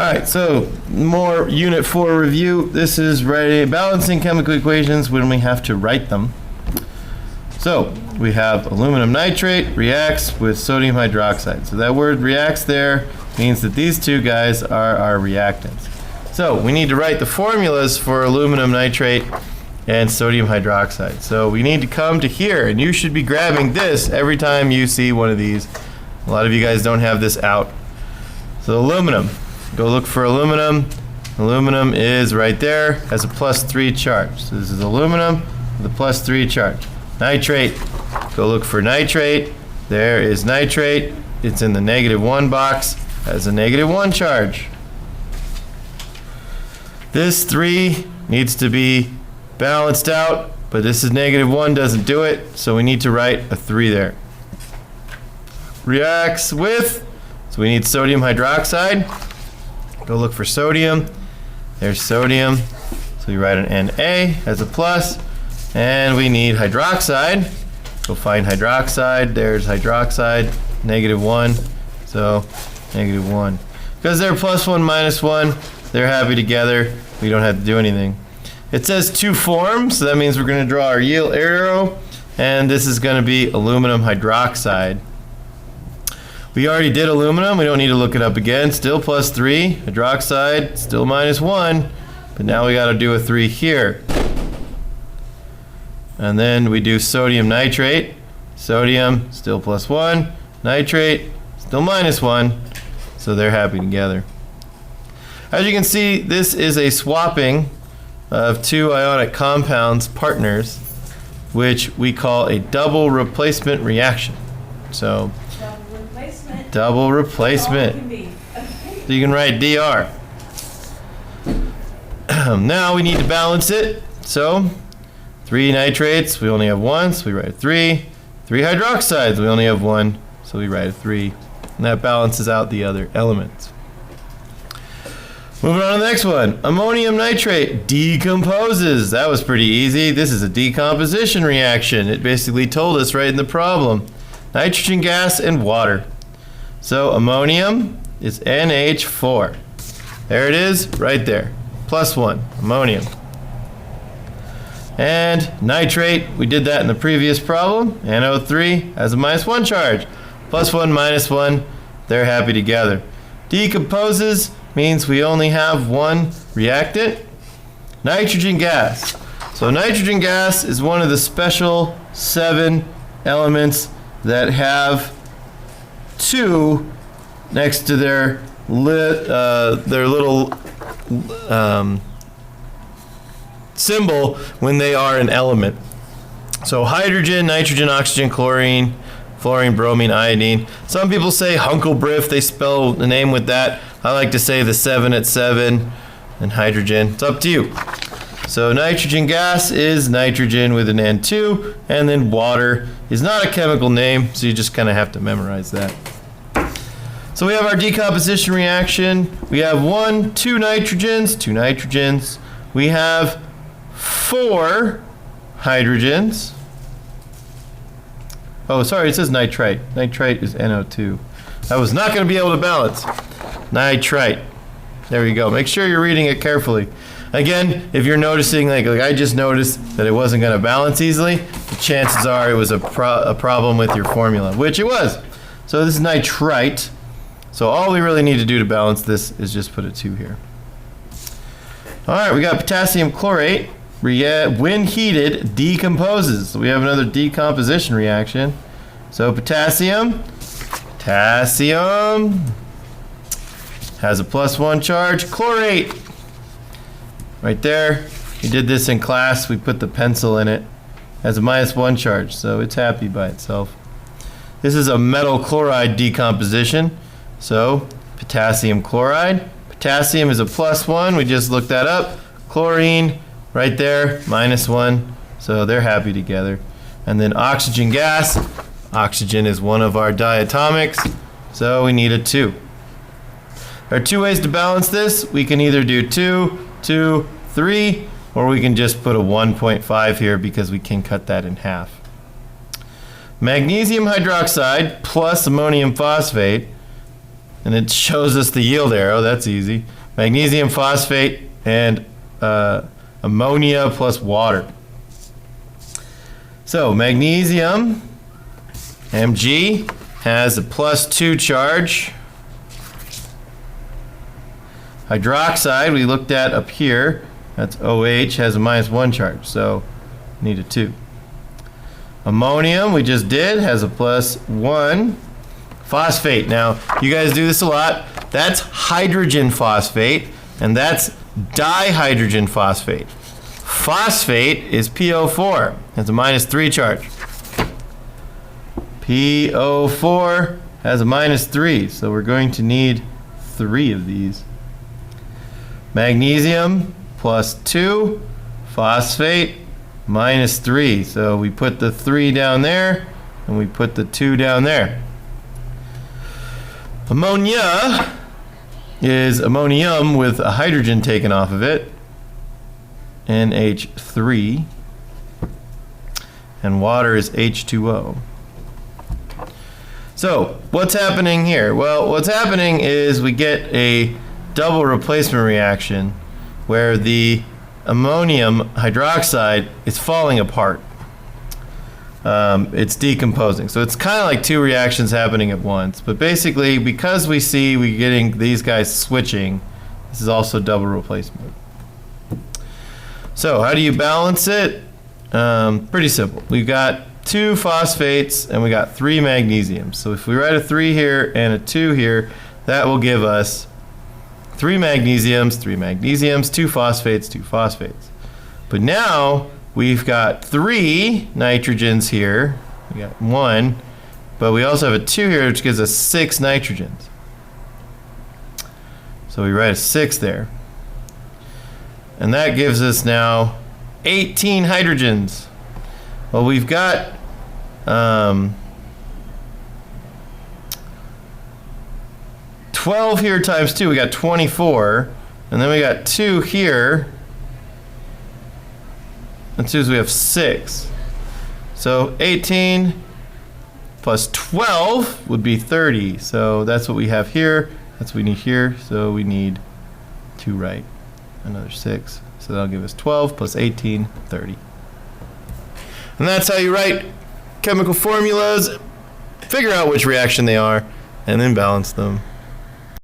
Alright, so more Unit 4 review. This is balancing chemical equations when we have to write them. So, we have aluminum nitrate reacts with sodium hydroxide. So that word reacts there means that these two guys are our reactants. So, we need to write the formulas for aluminum nitrate and sodium hydroxide. So, we need to come to here, and you should be grabbing this every time you see one of these. A lot of you guys don't have this out. So, aluminum. Go look for aluminum. Aluminum is right there, has a +3 charge. So this is aluminum with a +3 charge. Nitrate, go look for nitrate. There is nitrate. It's in the -1 box, has a -1 charge. This 3 needs to be balanced out, but this is -1, doesn't do it, so we need to write a 3 there. Reacts with, so we need sodium hydroxide. Go look for sodium. There's sodium. So we write an Na as a plus. And we need hydroxide. Go find hydroxide. There's hydroxide. -1. So -1. Because they're +1, -1, they're happy together. We don't have to do anything. It says 2 forms, so that means we're going to draw our yield arrow. And this is going to be aluminum hydroxide. We already did aluminum, we don't need to look it up again. Still +3, hydroxide, still -1, but now we got to do a 3 here. And then we do sodium nitrate. Sodium, still +1, nitrate, still -1, so they're happy together. As you can see, this is a swapping of 2 ionic compounds partners, which we call a double replacement reaction. So, double replacement. So you can write DR. Now we need to balance it. So 3 nitrates, we only have 1, so we write 3. 3 hydroxides, we only have 1, so we write a 3. And that balances out the other elements. Moving on to the next one. Ammonium nitrate decomposes. That was pretty easy. This is a decomposition reaction. It basically told us right in the problem. Nitrogen gas and water. So ammonium is NH4. There it is, right there. +1, ammonium. And nitrate, we did that in the previous problem. NO3 has a -1 charge. +1, -1, they're happy together. Decomposes means we only have 1 reactant. Nitrogen gas. So nitrogen gas is one of the special 7 elements that have 2 next to their little symbol when they are an element. So hydrogen, nitrogen, oxygen, chlorine, fluorine, bromine, iodine. Some people say Hunkelbrief, they spell the name with that. I like to say the 7 at 7 and hydrogen. It's up to you. So nitrogen gas is nitrogen with an N2, and then water is not a chemical name, so you just kind of have to memorize that. So we have our decomposition reaction. We have 2 nitrogens. We have 4 hydrogens. Oh, sorry, it says nitrite. Nitrite is NO2. I was not going to be able to balance. Nitrite. There you go. Make sure you're reading it carefully. Again, if you're noticing, like I just noticed that it wasn't going to balance easily, the chances are it was a problem with your formula, which it was. So this is nitrite. So all we really need to do to balance this is just put a 2 here. All right, we got potassium chlorate. When heated, decomposes. So we have another decomposition reaction. So potassium has a +1 charge. Chlorate. Right there. We did this in class. We put the pencil in it. Has a -1 charge, so it's happy by itself. This is a metal chloride decomposition. So potassium chloride. Potassium is a +1. We just looked that up. Chlorine, right there, -1. So they're happy together. And then oxygen gas. Oxygen is one of our diatomics. So we need a 2. There are 2 ways to balance this. We can either do 2, 2, 3, or we can just put a 1.5 here because we can cut that in half. Magnesium hydroxide plus ammonium phosphate And it shows us the yield arrow. That's easy. Magnesium phosphate and ammonia plus water. So magnesium, Mg, has a +2 charge. Hydroxide, we looked at up here, that's OH, has a -1 charge, so need a 2. Ammonium, we just did, has a +1. Phosphate, now you guys do this a lot, that's hydrogen phosphate, and that's dihydrogen phosphate. Phosphate is PO4, has a -3 charge. PO4 has a -3, so we're going to need 3 of these. Magnesium +2, phosphate -3. So we put the 3 down there, and we put the 2 down there. Ammonia is ammonium with a hydrogen taken off of it, NH3, and water is H2O. So what's happening here? Well, what's happening is we get a double replacement reaction where the ammonium hydroxide is falling apart. It's decomposing. So it's kind of like 2 reactions happening at once. But basically, because we're getting these guys switching, this is also double replacement. So how do you balance it? Pretty simple. We've got 2 phosphates and we got 3 magnesiums. So if we write a 3 here and a 2 here, that will give us 3 magnesiums, 2 phosphates, 2 phosphates. But now we've got 3 nitrogens here. We got 1, but we also have a 2 here, which gives us 6 nitrogens. So we write a 6 there. And that gives us now 18 hydrogens. Well, we've got 12 here times 2, we got 24, and then we got 2 here, and 2 is we have 6. So 18 plus 12 would be 30. So that's what we have here, that's what we need here, so we need to write another 6. So that'll give us 12 plus 18, 30. And that's how you write chemical formulas, figure out which reaction they are, and then balance them.